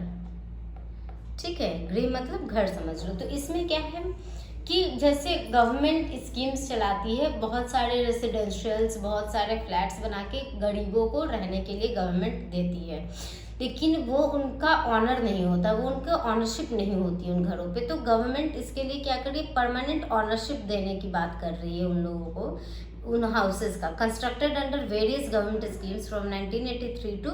ठीक है। गृह मतलब घर समझ लो। तो इसमें क्या है कि जैसे गवर्नमेंट स्कीम्स चलाती है, बहुत सारे रेसिडेंशियल्स, बहुत सारे फ्लैट्स बना के गरीबों को रहने के लिए गवर्नमेंट देती है, लेकिन वो उनका ऑनर नहीं होता, वो उनका ऑनरशिप नहीं होती उन घरों पे। तो गवर्नमेंट इसके लिए क्या कर रही है? परमानेंट ऑनरशिप देने की बात कर रही है उन लोगों को, उन हाउसेज का। Constructed under various government schemes from 1983 to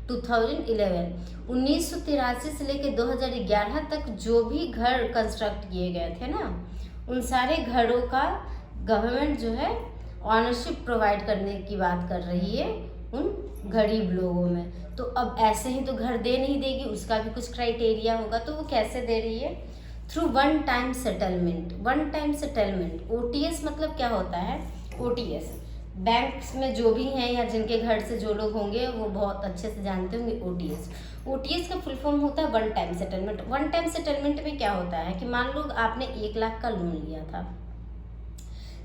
2011। 1983 से लेकर 2011 तक जो भी घर कंस्ट्रक्ट किए गए थे ना, उन सारे घरों का गवर्नमेंट जो है ऑनरशिप प्रोवाइड करने की बात कर रही है उन गरीब लोगों में। तो अब ऐसे ही तो घर दे नहीं देगी, उसका भी कुछ क्राइटेरिया होगा। तो वो कैसे दे रही है? Through one time settlement. One time settlement, OTS मतलब क्या होता है? OTS बैंक्स में जो भी हैं या जिनके घर से जो लोग होंगे वो बहुत अच्छे से जानते होंगे। OTS का फुल फॉर्म होता है one time settlement. One time settlement में क्या होता है कि मान लो आपने 1 लाख का लोन लिया था,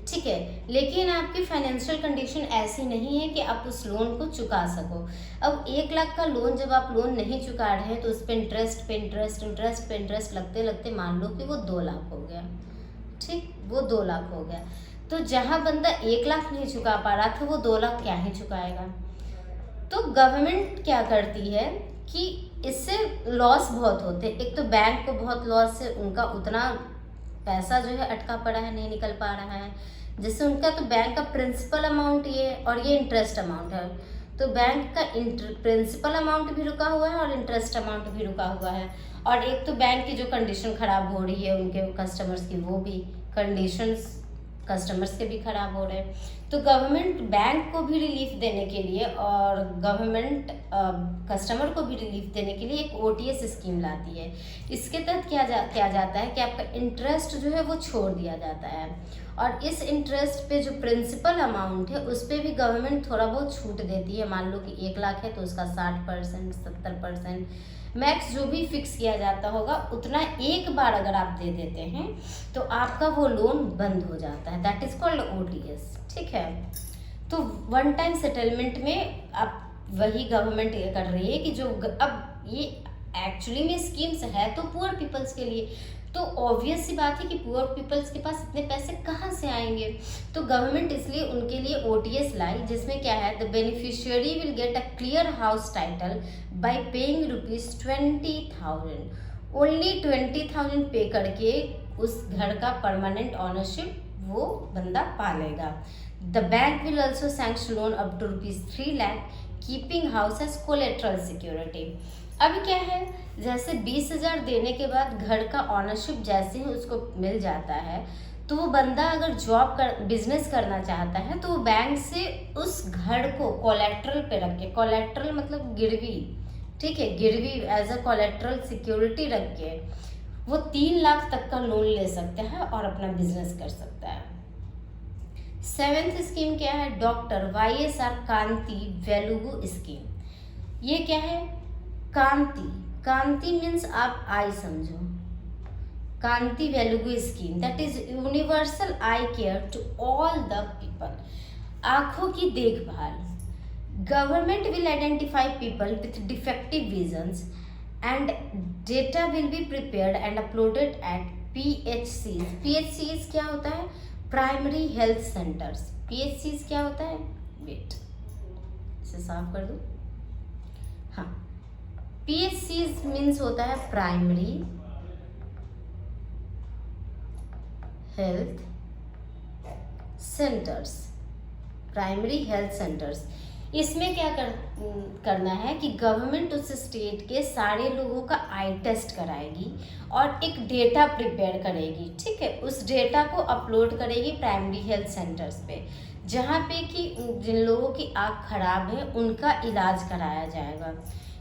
ठीक है, लेकिन आपकी फाइनेंशियल कंडीशन ऐसी नहीं है कि आप उस लोन को चुका सको। अब 1 लाख का लोन जब आप लोन नहीं चुका रहे हैं तो उस पर इंटरेस्ट लगते लगते मान लो कि वो 2 लाख हो गया। ठीक, वो 2 लाख हो गया। तो जहाँ बंदा 1 लाख नहीं चुका पा रहा था वो 2 लाख क्या ही चुकाएगा। तो गवर्नमेंट क्या करती है कि इससे लॉस बहुत होते। एक तो बैंक को बहुत लॉस है, उनका उतना पैसा जो है अटका पड़ा है, नहीं निकल पा रहा है। जैसे उनका तो बैंक का प्रिंसिपल अमाउंट ये और ये इंटरेस्ट अमाउंट है, तो बैंक का प्रिंसिपल अमाउंट भी रुका हुआ है और इंटरेस्ट अमाउंट भी रुका हुआ है। और एक तो बैंक की जो कंडीशन खराब हो रही है उनके कस्टमर्स की, वो भी कंडीशंस कस्टमर्स के भी खराब हो रहे हैं। तो गवर्नमेंट बैंक को भी रिलीफ देने के लिए और गवर्नमेंट कस्टमर को भी रिलीफ देने के लिए एक OTS स्कीम लाती है। इसके तहत क्या जाता है कि आपका इंटरेस्ट जो है वो छोड़ दिया जाता है और इस इंटरेस्ट पे जो प्रिंसिपल अमाउंट है उस पर भी गवर्नमेंट थोड़ा बहुत छूट देती है। मान लो कि 1 लाख है तो उसका 60%, 70%, मैक्स जो भी फिक्स किया जाता होगा उतना एक बार अगर आप दे देते हैं तो आपका वो लोन बंद हो जाता है। That is called OTS। ठीक है, तो वन टाइम सेटलमेंट में आप वही गवर्नमेंट ये कर रही है कि जो अब ये एक्चुअली में स्कीम्स है तो पुअर पीपल्स के लिए, तो ऑब्वियस सी बात है कि पुअर पीपल्स के पास इतने पैसे कहाँ से आएंगे। तो गवर्नमेंट इसलिए उनके लिए ओटीएस लाई, जिसमें क्या है, the beneficiary will get a clear house title by paying ₹20,000, only 20,000 पे करके उस घर का परमानेंट ऑनरशिप वो बंदा पालेगा। The bank will also sanction loan up to ₹3 lakh keeping house as collateral security. अभी क्या है, जैसे 20,000 देने के बाद घर का ऑनरशिप जैसे ही उसको मिल जाता है, तो वो बंदा अगर बिजनेस करना चाहता है तो वो बैंक से उस घर को कोलेट्रल पे रख के, कोलेट्रल मतलब गिरवी, ठीक है, गिरवी एज अ कोलेट्रल सिक्योरिटी रख के वो 3 लाख तक का लोन ले सकता है और अपना बिजनेस कर सकता है। 7th स्कीम क्या है, doctor YSR Kanti Velugu scheme. ये क्या है, कांति मीन्स आप आई समझो, Kanti Velugu scheme that is universal eye care to all the people, आंखों की देखभाल। Government will identify people with defective visions and data will be prepared and uploaded at PHCs। PHCs क्या होता है, प्राइमरी हेल्थ सेंटर्स। PHCs क्या होता है, wait इसे साफ कर दूं, हाँ, PHCs मीन्स होता है primary health centres, primary health centres. इसमें क्या करना है कि गवर्नमेंट उस स्टेट के सारे लोगों का आई टेस्ट कराएगी और एक डेटा प्रिपेयर करेगी, ठीक है, उस डेटा को अपलोड करेगी प्राइमरी हेल्थ सेंटर्स पे, जहाँ पे कि जिन लोगों की आँख खराब है उनका इलाज कराया जाएगा।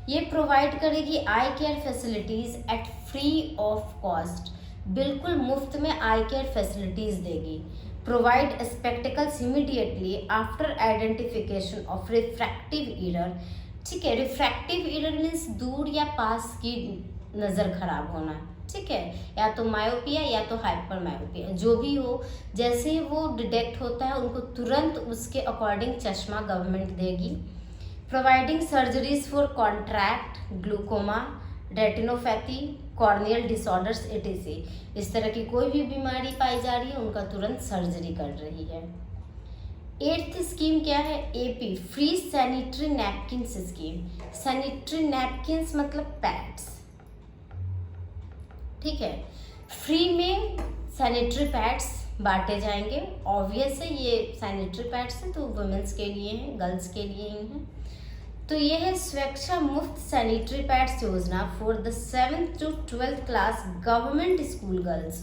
ये प्रोवाइड करेगी eye care facilities at free of cost, बिल्कुल मुफ्त में आई केयर फैसिलिटीज़ देगी। Provide spectacles immediately after identification of refractive error, ठीक है, रिफ्रैक्टिव एरर मीन्स दूर या पास की नज़र खराब होना, ठीक है, या तो मायोपिया या तो हाइपर मायोपिया, जो भी हो, जैसे ही वो डिटेक्ट होता है उनको तुरंत उसके अकॉर्डिंग चश्मा गवर्नमेंट देगी। Providing surgeries for contract glaucoma, retinopathy, corneal disorders etc। इस तरह की कोई भी बीमारी पाई जा रही है उनका तुरंत सर्जरी कर रही है। 8th स्कीम क्या है, AP free sanitary napkins scheme. Sanitary napkins मतलब पैड्स, ठीक है, फ्री में सैनिटरी पैड्स बांटे जाएंगे। ऑब्वियस है ये सैनिटरी पैड्स हैं तो वुमेन्स के लिए हैं, गर्ल्स के लिए ही हैं। तो ये है स्वेच्छा मुफ्त सैनिटरी पैड्स योजना for the 7th to 12th class government school girls.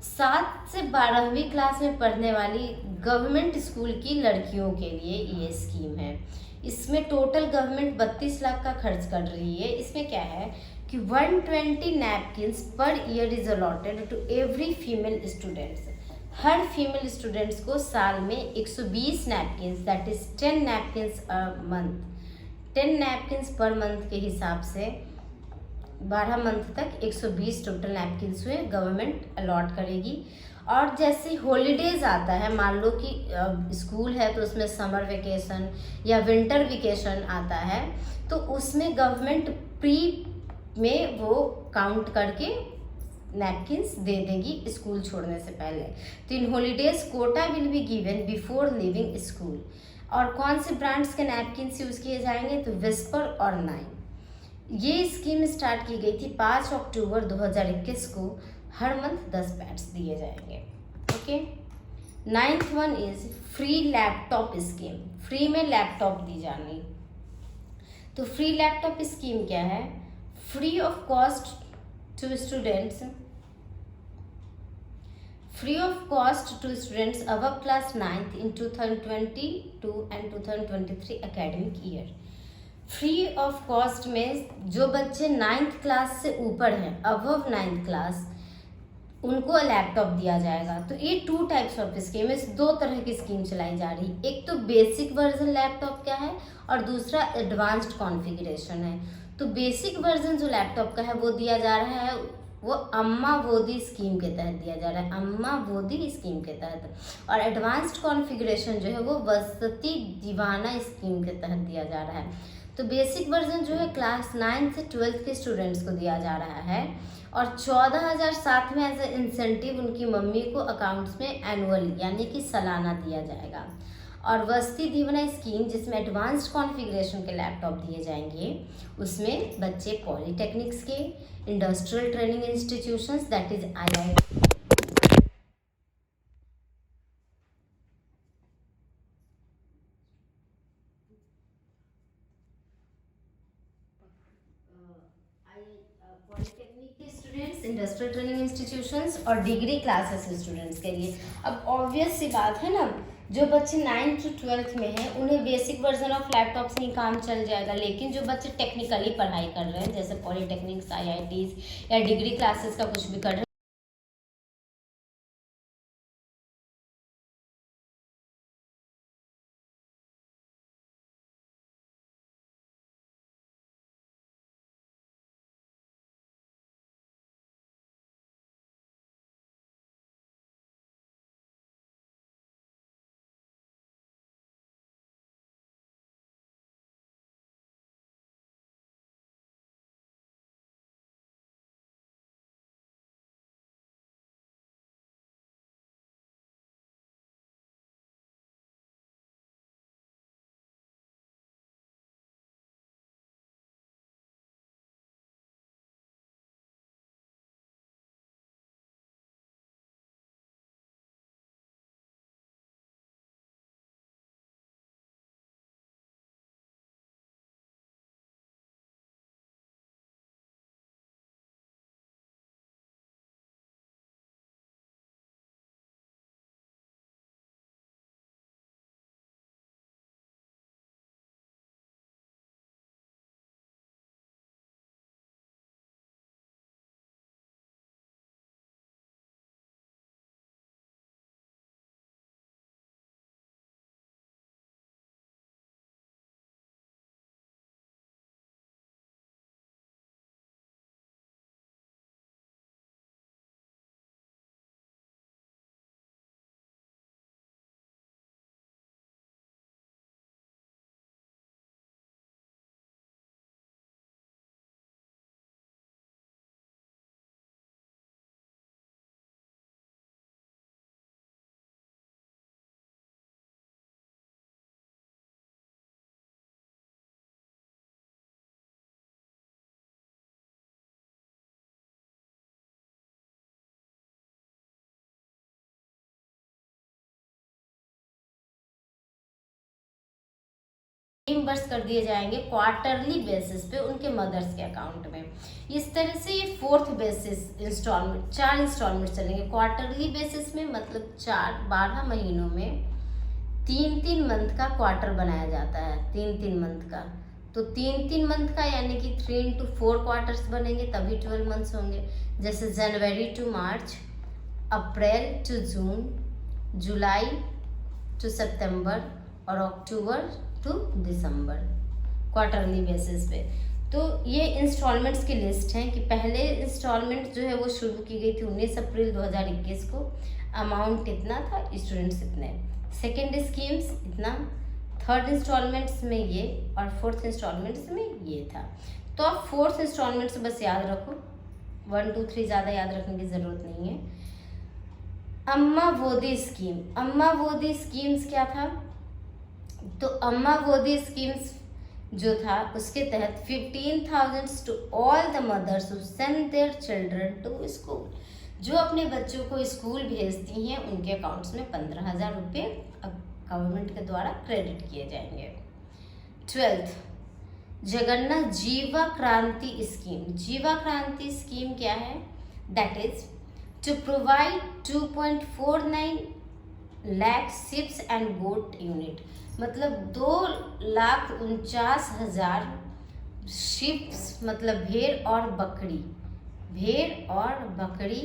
7 से 12वीं क्लास में पढ़ने वाली गवर्नमेंट स्कूल की लड़कियों के लिए ये स्कीम है। इसमें टोटल गवर्नमेंट 32 लाख का खर्च कर रही है। इसमें क्या है कि 120 napkins per year is allotted to every female students. हर फीमेल स्टूडेंट्स को साल में 120 napkins that is 10 napkins a month, 10 napkins per month के हिसाब से 12 मंथ तक 120 टोटल नैपकिन्स हुए, गवर्नमेंट अलॉट करेगी। और जैसे हॉलीडेज आता है, मान लो कि स्कूल है तो उसमें समर वेकेशन या विंटर वेकेशन आता है, तो उसमें गवर्नमेंट प्री में वो काउंट करके नैपकिन्स दे देगी स्कूल छोड़ने से पहले। तो इन holidays quota will be given before leaving school. और कौन से ब्रांड्स के नैपकिन्स यूज़ किए जाएंगे, तो विस्पर और नाइन। ये स्कीम स्टार्ट की गई थी 5 अक्टूबर 2021 को। हर मंथ 10 पैड्स दिए जाएंगे, okay. 9th one is free laptop scheme. Free में लैपटॉप दी जानी। तो फ्री लैपटॉप स्कीम क्या है, free of cost to students, free of cost to students above class 9th in 2022 and 2023 academic year। Free of cost में जो बच्चे 9th class से ऊपर हैं, अबव 9th क्लास, उनको लैपटॉप दिया जाएगा। तो ये 2 टाइप्स ऑफ स्कीम, इस 2 तरह की स्कीम चलाई जा रही। एक तो बेसिक वर्जन लैपटॉप का है और दूसरा एडवांस्ड कॉन्फ़िगरेशन है। तो बेसिक वर्जन जो लैपटॉप का है वो दिया जा रहा है, वो अम्मा वोदी स्कीम के तहत दिया जा रहा है, अम्मा वोदी स्कीम के तहत। और एडवांस्ड कॉन्फ़िगरेशन जो है वो वसती दीवाना स्कीम के तहत दिया जा रहा है। तो बेसिक वर्जन जो है क्लास 9 से 12 के स्टूडेंट्स को दिया जा रहा है और 14,000 साथ में एज ए इंसेंटिव उनकी मम्मी को अकाउंट्स में एनुअली यानी कि सालाना दिया जाएगा। और वस्ती दीवाना स्कीम जिसमें एडवांस्ड कॉन्फ़िगरेशन के लैपटॉप दिए जाएंगे, उसमें बच्चे पॉलीटेक्निक्स के, industrial training institutions that is IIT, polytechnic के स्टूडेंट्स, इंडस्ट्रियल ट्रेनिंग इंस्टीट्यूशंस और डिग्री क्लासेस के स्टूडेंट्स के लिए। अब ऑब्वियस सी बात है ना, जो बच्चे 9 to 12 में हैं उन्हें बेसिक वर्जन ऑफ लैपटॉप से ही काम चल जाएगा, लेकिन जो बच्चे टेक्निकली पढ़ाई कर रहे हैं जैसे पॉलीटेक्निक्स, IITs या डिग्री क्लासेस का कुछ भी कर रहे हैं, रिइंबर्स कर दिए जाएंगे क्वार्टरली बेसिस पे उनके मदर्स के अकाउंट में। इस तरह से ये 4th बेसिस इंस्टॉलमेंट, 4 इंस्टॉलमेंट चलेंगे क्वार्टरली बेसिस में, मतलब 12 महीनों में 3 मंथ का क्वार्टर बनाया जाता है, 3 मंथ का। तो 3 मंथ का यानी कि 3 into 4 क्वार्टर्स बनेंगे, तभी 12 मंथ्स होंगे। जैसे January to March, April to June, July to September और October to December, quarterly basis पे। तो ये इंस्टॉलमेंट्स की लिस्ट हैं कि पहले इंस्टॉलमेंट जो है वो शुरू की गई थी 19 अप्रैल 2021 को, अमाउंट इतना था, स्टूडेंट्स इतने। सेकेंड स्कीम्स इतना, थर्ड इंस्टॉलमेंट्स में ये और फोर्थ इंस्टॉलमेंट्स में ये था। तो आप फोर्थ इंस्टॉलमेंट्स बस याद रखो, 1 2 3 ज़्यादा याद रखने की ज़रूरत नहीं है। अम्मा वोदी स्कीम, अम्मा वोदी स्कीम्स क्या था? तो अम्मा वोदी स्कीम्स जो था उसके तहत 15,000 to all the mothers who send their children to school, जो अपने बच्चों को स्कूल भेजती हैं उनके अकाउंट्स में 15,000 रुपये गवर्नमेंट के द्वारा क्रेडिट किए जाएंगे। 12th जगन्नाथ जीवा क्रांति स्कीम। जीवा क्रांति स्कीम क्या है? That is to provide 2.49 lakh sheeps and goat unit, मतलब 2,49,000 शिप्स मतलब भेड़ और बकरी, भेड़ और बकरी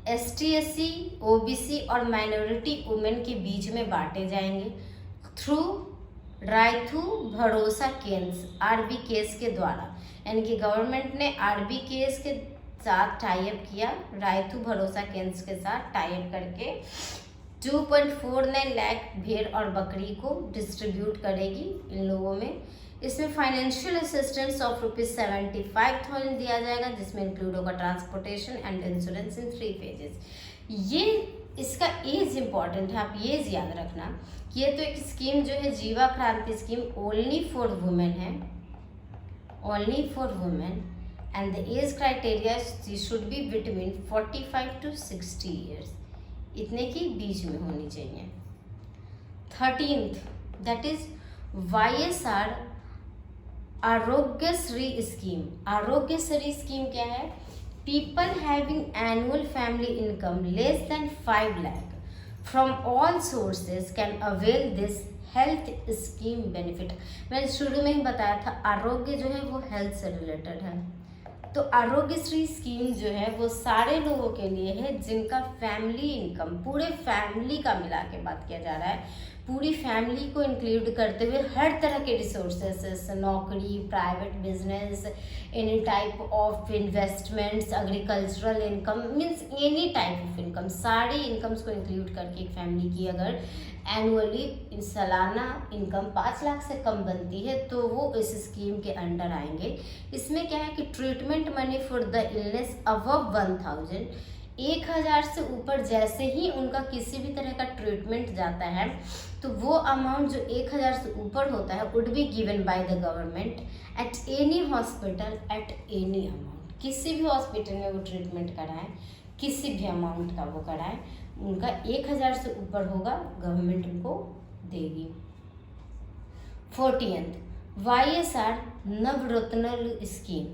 ST SC OBC और माइनॉरिटी वुमेन के बीच में बांटे जाएंगे थ्रू रायथू भरोसा केंद्र RB केस के द्वारा। यानी कि गवर्नमेंट ने RB केस के साथ टाई अप किया, रायथू भरोसा केंद्र के साथ टाई अप करके 2.49 लाख भेड़ और बकरी को डिस्ट्रीब्यूट करेगी इन लोगों में। इसमें फाइनेंशियल असिस्टेंस ऑफ ₹75,000 दिया जाएगा, जिसमें इंक्लूड होगा transportation and insurance in 3 phases. ये इसका एज इम्पॉर्टेंट है, आप ये याद रखना कि ये तो एक स्कीम जो है जीवा क्रांति स्कीम ओनली फॉर वुमेन है, only for women, and the age criteria should be between 45 to 60 years, इतने की बीच में होनी चाहिए। 13th that is YSR Aarogyasri scheme. Aarogyasri scheme क्या है? People having annual family income less than 5 lakh from all sources can avail this health scheme benefit. मैंने शुरू में ही बताया था आरोग्य जो है वो हेल्थ से रिलेटेड है, तो आरोग्यश्री स्कीम जो है वो सारे लोगों के लिए है जिनका फैमिली इनकम, पूरे फैमिली का मिला के बात किया जा रहा है, पूरी फैमिली को इंक्लूड करते हुए हर तरह के रिसोर्सेस, नौकरी, private business, any type of investments, agricultural income, means any type of income, सारी इनकम्स को इंक्लूड करके एक फैमिली की अगर एनुअली सालाना इनकम 5 लाख से कम बनती है तो वो इस स्कीम के अंडर आएंगे। इसमें क्या है कि treatment money for the illness above 1,000 से ऊपर जैसे ही उनका किसी भी तरह का ट्रीटमेंट जाता है तो वो अमाउंट जो 1,000 से ऊपर होता है would be given by the government at any hospital at any amount. किसी भी हॉस्पिटल में वो ट्रीटमेंट कराएं, किसी भी अमाउंट का वो कराएं, उनका 1,000 से ऊपर होगा गवर्नमेंट उनको देगी। 40th YSR नवरत्न स्कीम।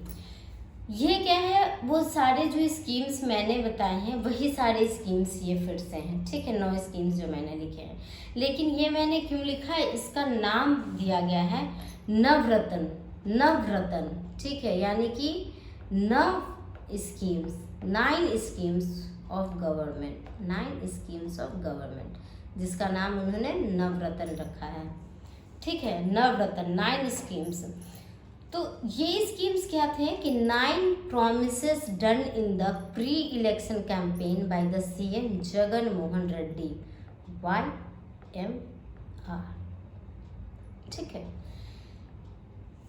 ये क्या है? वो सारे जो स्कीम्स मैंने बताए हैं वही सारे स्कीम्स ये फिर से हैं, ठीक है, 9 स्कीम्स जो मैंने लिखे हैं। लेकिन ये मैंने क्यों लिखा है, इसका नाम दिया गया है नवरत्न, नवरत्न, ठीक है, यानी कि 9 schemes, 9 schemes of government, 9 schemes of government, जिसका नाम उन्होंने नवरत्न रखा है, ठीक है, नवरत्न, 9 स्कीम्स। तो ये स्कीम्स क्या थे कि 9 promises done in the pre election campaign by the CM Jagan Mohan Reddy YMR, ठीक है।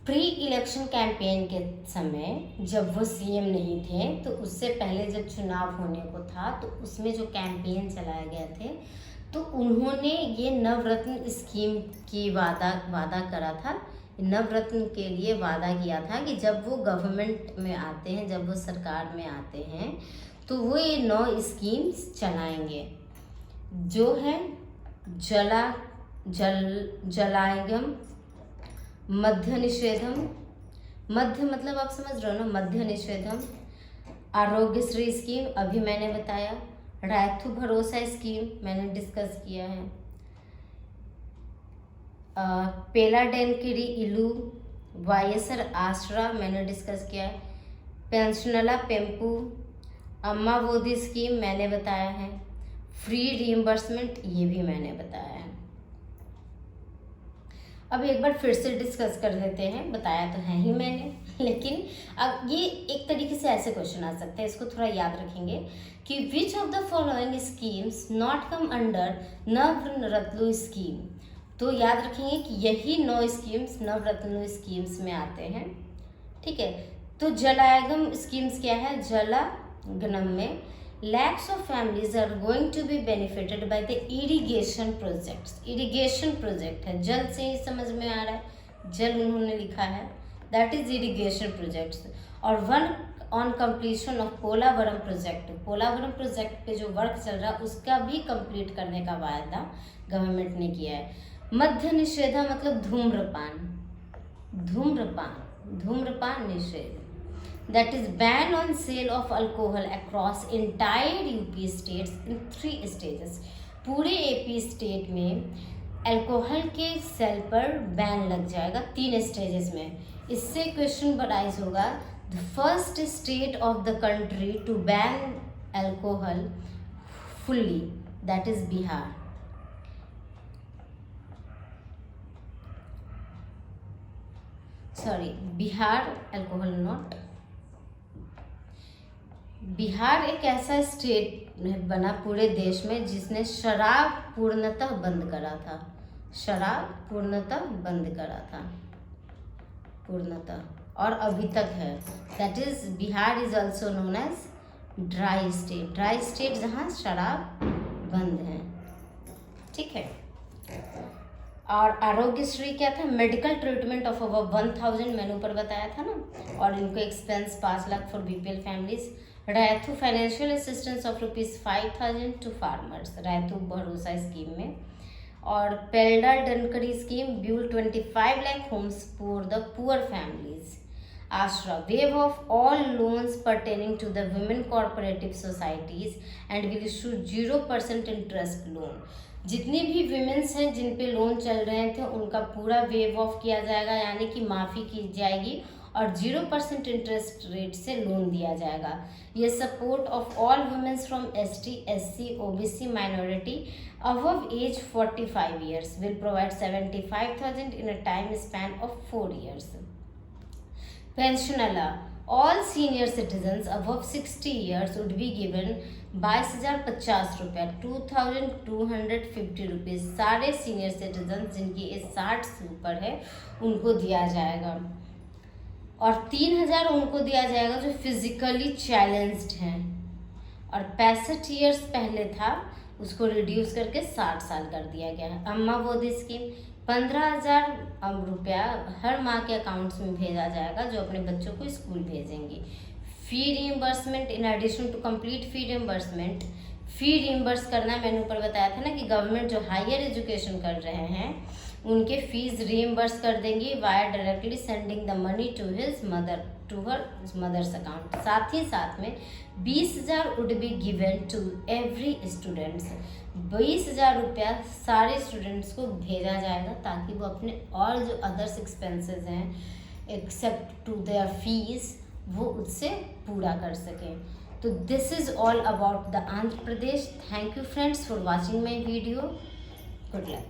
प्री इलेक्शन कैंपेन के समय जब वो CM नहीं थे तो उससे पहले जब चुनाव होने को था तो उसमें जो कैंपेन चलाए गए थे तो उन्होंने ये नवरत्न स्कीम की वादा करा था, नवरत्न के लिए वादा किया था कि जब वो गवर्नमेंट में आते हैं, जब वो सरकार में आते हैं तो वो ये 9 स्कीम्स चलाएंगे, जो है जलायगम, मध्य निषेधम, मध्य मतलब आप समझ रहे हो ना, मध्य निषेधम, आरोग्यश्री स्कीम अभी मैंने बताया, रायथु भरोसा स्कीम मैंने डिस्कस किया है, पेलाडेनकिरी इलू, YSR आश्रा मैंने डिस्कस किया है, पेंशनला पेम्पू, अम्मा बोधी स्कीम मैंने बताया है, फ्री रीइंबर्समेंट ये भी मैंने बताया है। अब एक बार फिर से डिस्कस कर लेते हैं, बताया तो है ही मैंने, लेकिन अब ये एक तरीके से ऐसे क्वेश्चन आ सकते हैं, इसको थोड़ा याद रखेंगे कि which of the following schemes not come under Navratna scheme. तो याद रखेंगे कि यही 9 स्कीम्स नवरत्न स्कीम्स में आते हैं, ठीक है। तो जलागम स्कीम्स क्या है? जलागम में lakhs of families are going to be benefited by the irrigation projects। Irrigation project है, जल से ही समझ में आ रहा है, जल उन्होंने लिखा है, दैट इज इरिगेशन प्रोजेक्ट्स। और work on completion of Polavaram project, Polavaram project पे जो वर्क चल रहा है उसका भी कंप्लीट करने का वायदा गवर्नमेंट ने किया है। मध्य निषेधा मतलब धूम्रपान, धूम्रपान, धूम्रपान निषेध, that is ban on sale of alcohol across entire UP states in 3 stages। पूरे AP स्टेट में अल्कोहल के सेल पर बैन लग जाएगा 3 स्टेजेस में। इससे क्वेश्चन राइज होगा, the first state of the country to ban alcohol fully, that is Bihar. Sorry, Bihar alcohol not, Bihar एक ऐसा स्टेट बना पूरे देश में जिसने शराब पूर्णतः बंद करा था। शराब पूर्णतः बंद करा था, पूर्णतः, और अभी तक है। That is Bihar is also known as dry state. Dry state जहाँ शराब बंद है, ठीक है। और आरोग्यश्री क्या था? मेडिकल ट्रीटमेंट ऑफ ओवर 1000, मैंने ऊपर बताया था ना। और इनको expense 5 lakh for BPL families. Rythu financial assistance of ₹5000 to farmers, Rythu Bharosa scheme में। और पेल्डा डनकरी scheme build 25 lakh homes for the poor families. Aasara waive of all loans pertaining to the women cooperative societies and will issue 0% interest loan। जितनी भी women's हैं जिन पे loan चल रहे थे उनका पूरा वेव ऑफ किया जाएगा, यानी कि माफ़ी की जाएगी और 0% इंटरेस्ट रेट से लोन दिया जाएगा। ये support of all womens from ST, SC, OBC minority above age 45 years will provide 75,000 in a time span of 4 years। Pension all senior citizens above 60 years would be given 22,050 रुपया, 2,250 rupees. सारे senior citizen जिनकी as 60 से ऊपर है उनको दिया जाएगा। और 3,000 उनको दिया जाएगा जो फिजिकली चैलेंज्ड हैं। और 65 ईयर्स पहले था, उसको रिड्यूस करके 60 साल कर दिया गया है। अम्मा गोदी स्कीम 15,000 रुपया हर माह के अकाउंट्स में भेजा जाएगा जो अपने बच्चों को स्कूल भेजेंगी। Fee reimbursement in addition to complete fee reimbursement, fee reimburse करना मैंने ऊपर बताया था ना कि गवर्नमेंट जो हायर एजुकेशन कर रहे हैं उनके फीस रीइंबर्स कर देंगी via directly sending the money to his mother, to her mothers account. साथ ही साथ में 20,000 would be given to every students, 20,000 रुपया सारे स्टूडेंट्स को भेजा जाएगा ताकि वो अपने और जो अदर्स एक्सपेंसेस हैं एक्सेप्ट टू देयर फीस वो उससे पूरा कर सकें। तो this is all about the Andhra Pradesh. Thank you friends for watching my video. Good luck.